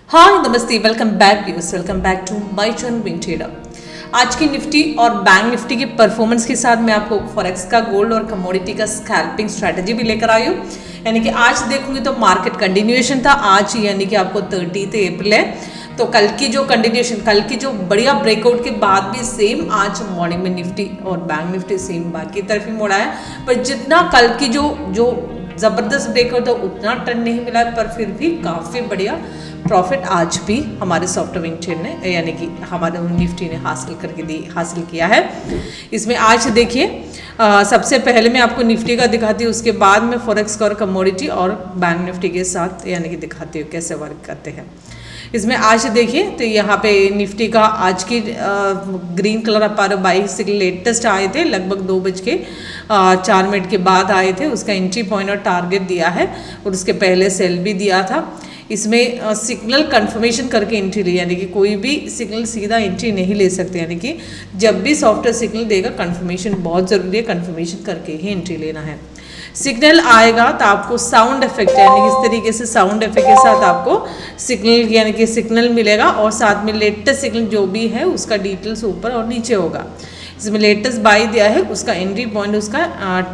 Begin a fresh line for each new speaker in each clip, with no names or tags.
हाय नमस्ते, welcome back viewers, welcome back to my channel win trader. आज की Nifty और बैंक निफ्टी की परफॉर्मेंस के साथ मैं आपको फॉरेक्स का, गोल्ड और कमोडिटी का स्कैल्पिंग स्ट्रैटेजी भी लेकर आई हूँ। यानी कि आज देखूंगी तो मार्केट कंटिन्यूएशन था आज, यानी कि आपको 30 अप्रैल है, तो कल की जो कंटिन्यूएशन, कल की जो बढ़िया ब्रेकआउट के बाद भी सेम आज मॉर्निंग में निफ्टी और बैंक निफ्टी सेम बाकी तरफ ही मोड़ा है। पर जितना कल की जो ज़बरदस्त ब्रेकआउट था उतना टर्न नहीं मिला, पर फिर भी काफ़ी बढ़िया प्रॉफिट आज भी हमारे सॉफ्टवेयर विन चेन ने, यानी कि हमारे निफ्टी ने हासिल किया है। इसमें आज देखिए, सबसे पहले मैं आपको निफ्टी का दिखाती हूँ, उसके बाद मैं फॉरेक्स और कमोडिटी और बैंक निफ्टी के साथ यानी कि दिखाती हूँ कैसे वर्क करते हैं। इसमें आज देखिए तो यहाँ पे निफ्टी का आज की ग्रीन कलर अपार 22 लेटेस्ट आए थे, लगभग 2:04 के बाद आए थे। उसका एंट्री पॉइंट और टारगेट दिया है और उसके पहले सेल भी दिया था। इसमें सिग्नल कंफर्मेशन करके एंट्री ली, यानी कि कोई भी सिग्नल सीधा एंट्री नहीं ले सकते, यानी कि जब भी सॉफ्टवेयर सिग्नल देगा कंफर्मेशन बहुत ज़रूरी है, कंफर्मेशन करके ही एंट्री लेना है। सिग्नल आएगा तो आपको साउंड इफेक्ट, यानी कि इस तरीके से साउंड इफेक्ट के साथ आपको सिग्नल, यानी कि सिग्नल मिलेगा और साथ में लेटेस्ट सिग्नल जो भी है उसका डिटेल्स ऊपर और नीचे होगा। इसमें लेटेस्ट बाई दिया है, उसका एंट्री पॉइंट, उसका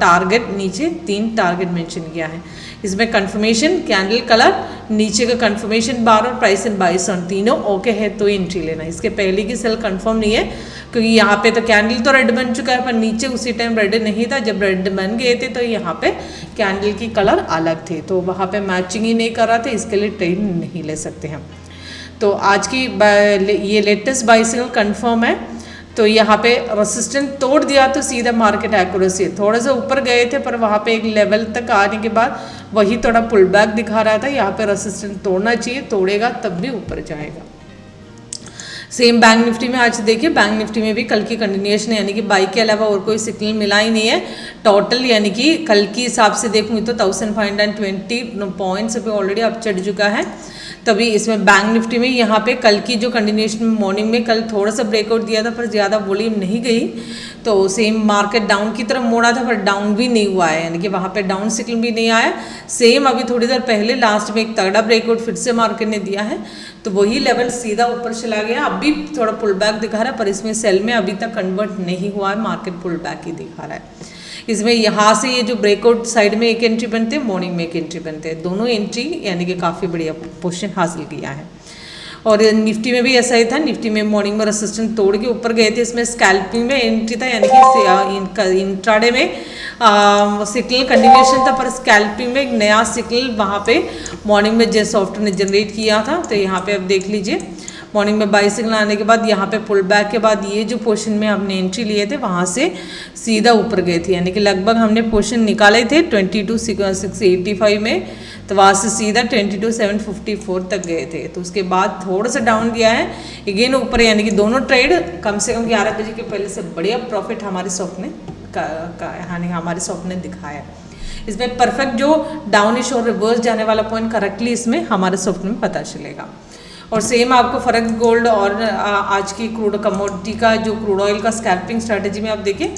टारगेट, नीचे 3 टारगेट मेंशन किया है। इसमें कंफर्मेशन कैंडल कलर, नीचे का कंफर्मेशन बार और प्राइस एंड बाई सन तीनों ओके है तो एंट्री लेना। इसके पहले की सेल कंफर्म नहीं है, क्योंकि यहाँ पे तो कैंडल तो रेड बन चुका है पर नीचे उसी टाइम रेड नहीं था। जब रेड बन गए थे तो यहाँ पे कैंडल की कलर अलग थे, तो वहाँ पे मैचिंग ही नहीं कर रहा था, इसके लिए ट्रेड नहीं ले सकते हम। तो आज की ये लेटेस्ट बाई सिग्नल कंफर्म है, तो यहाँ पे रेसिस्टेंस तोड़ दिया तो सीधा मार्केट एक्यूरेसी, थोड़ा सा ऊपर गए थे पर वहाँ पे एक लेवल तक आने के बाद वही थोड़ा पुल बैक दिखा रहा था। यहाँ पे रेसिस्टेंस तोड़ना चाहिए, तोड़ेगा तब भी ऊपर जाएगा। सेम बैंक निफ्टी में आज देखिए, बैंक निफ्टी में भी कल की कंटिन्यूएशन है, यानी कि बाई के अलावा और कोई सिग्नल मिला ही नहीं है टोटल, यानी कि कल की हिसाब से देखूँगी तो 1520 पॉइंट्स पे ऑलरेडी अब चढ़ चुका है। तभी इसमें बैंक निफ्टी में यहाँ पे कल की जो कंटिन्यूएशन मॉर्निंग में कल थोड़ा सा ब्रेकआउट दिया था पर ज़्यादा वॉल्यूम नहीं गई, तो सेम मार्केट डाउन की तरफ मोड़ा था पर डाउन भी नहीं हुआ है, यानी कि वहाँ पे डाउन सिग्नल भी नहीं आया। सेम अभी थोड़ी देर पहले लास्ट में एक तगड़ा ब्रेकआउट फिर से मार्केट ने दिया है, तो वही लेवल सीधा ऊपर चला गया। अभी थोड़ा पुल बैक दिखा रहा है पर इसमें सेल में अभी तक कन्वर्ट नहीं हुआ है, मार्केट पुल बैक ही दिखा रहा है। इसमें यहाँ से ये जो ब्रेकआउट साइड में एक एंट्री बनते हैं, मॉर्निंग में एक एंट्री बनते हैं, दोनों एंट्री यानी कि काफ़ी बढ़िया पोजीशन हासिल किया है। और निफ्टी में भी ऐसा ही था, निफ्टी में मॉर्निंग में रेसिस्टेंस तोड़ के ऊपर गए थे। इसमें स्कैल्पिंग में एंट्री था, यानी कि इंट्राडे में सिग्नल कंटिन्यूएशन था पर स्कैल्पिंग में एक नया सिग्नल वहाँ पे मॉर्निंग में जैसे सॉफ्टवेयर ने जनरेट किया था। तो यहाँ पे अब देख लीजिए, मॉर्निंग में बाई सिग्नल आने के बाद यहाँ पे पुल बैक के बाद ये जो पोर्शन में हमने एंट्री लिए थे वहाँ से सीधा ऊपर गए थे, यानी कि लगभग हमने पोर्शन निकाले थे 22,685 में, तो वहाँ से सीधा 22,754 तक गए थे। तो उसके बाद थोड़ा सा डाउन दिया है, अगेन ऊपर, यानी कि दोनों ट्रेड कम से कम 11 बजे के पहले से बढ़िया प्रॉफिट हमारे सॉफ्ट ने दिखाया। इसमें परफेक्ट जो डाउनिश और रिवर्स जाने वाला पॉइंट करेक्टली इसमें हमारे सॉफ्ट में पता चलेगा। और सेम आपको फॉरेक्स, गोल्ड और आज की क्रूड कमोडिटी का जो क्रूड ऑयल का स्कैल्पिंग स्ट्रैटेजी में आप देखें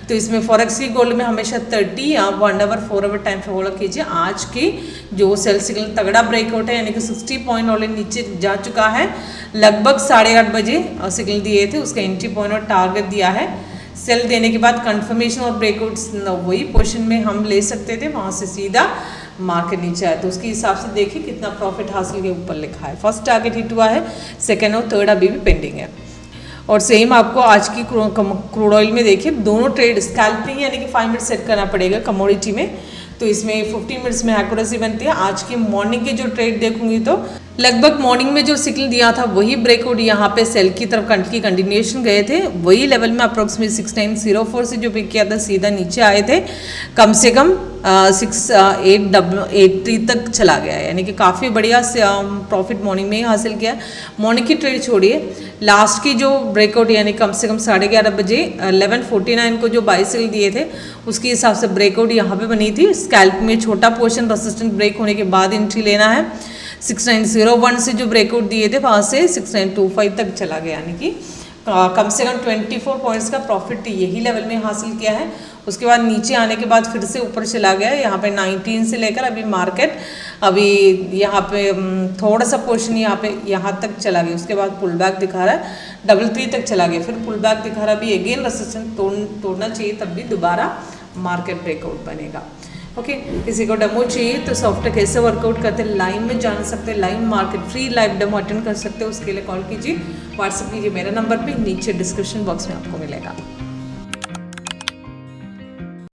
तो इसमें फॉरेक्स की गोल्ड में हमेशा 30 या 1 आवर 4 आवर टाइम फॉलो कीजिए। आज की जो सेल सिग्नल तगड़ा ब्रेकआउट है, यानी कि 60 पॉइंट ऑलरेडी नीचे जा चुका है, लगभग 8:30 बजे सिग्नल दिए थे, उसका एंट्री पॉइंट और टारगेट दिया है। सेल देने के बाद कंफर्मेशन और ब्रेकआउट वही पोर्शन में हम ले सकते थे, वहाँ से सीधा मार्केट नीचे आया, तो उसके हिसाब से देखिए कितना प्रॉफिट हासिल के ऊपर लिखा है। फर्स्ट टारगेट हिट हुआ है, सेकेंड और थर्ड अभी भी पेंडिंग है। और सेम आपको आज की क्रूड ऑयल में देखिए, दोनों ट्रेड स्कैल्पिंग यानी कि 5 मिनट सेट करना पड़ेगा कमोडिटी में, तो इसमें 15 मिनट्स में एक्यूरेसी बनती है। आज की मॉर्निंग की जो ट्रेड देखूंगी तो लगभग मॉर्निंग में जो सिग्नल दिया था वही ब्रेकआउट यहाँ पे सेल की तरफ की कंटिन्यूएशन गए थे, वही लेवल में अप्रोक्सीमेट 6904 से जो पिक किया था सीधा नीचे आए थे, कम से कम 6883 तक चला गया है, यानी कि काफ़ी बढ़िया प्रॉफिट मॉर्निंग में ही हासिल किया। मॉर्निंग की ट्रेड छोड़िए, लास्ट की जो ब्रेकआउट यानी कम से कम 11:30 बजे 11:49 को जो बाई सेल दिए थे उसके हिसाब से ब्रेकआउट यहाँ पे बनी थी। स्कैल्प में छोटा पोर्शन रेसिस्टेंट ब्रेक होने के बाद एंट्री लेना है। 6901 से जो ब्रेकआउट दिए थे वहाँ से 6925 तक चला गया, यानी कि कम से कम 24 पॉइंट्स का प्रॉफिट यही लेवल में हासिल किया है। उसके बाद नीचे आने के बाद फिर से ऊपर चला गया, यहाँ पे 19 से लेकर अभी मार्केट अभी यहाँ पे थोड़ा सा पोर्शन यहाँ तक चला गया, उसके बाद पुल बैक दिखा रहा है, 33 तक चला गया, फिर पुल बैक दिखा रहा है, अभी अगेन रेजिस्टेंस तोड़ना चाहिए, तब भी दोबारा मार्केट ब्रेकआउट बनेगा। ओके, किसी को डेमो चाहिए तो सॉफ्टवेयर कैसे वर्कआउट करते हैं लाइव में जान सकते हैं, live market free live demo attend कर सकते हैं, उसके लिए कॉल कीजिए, व्हाट्सएप कीजिए मेरे नंबर पे, नीचे डिस्क्रिप्शन बॉक्स में आपको मिलेगा।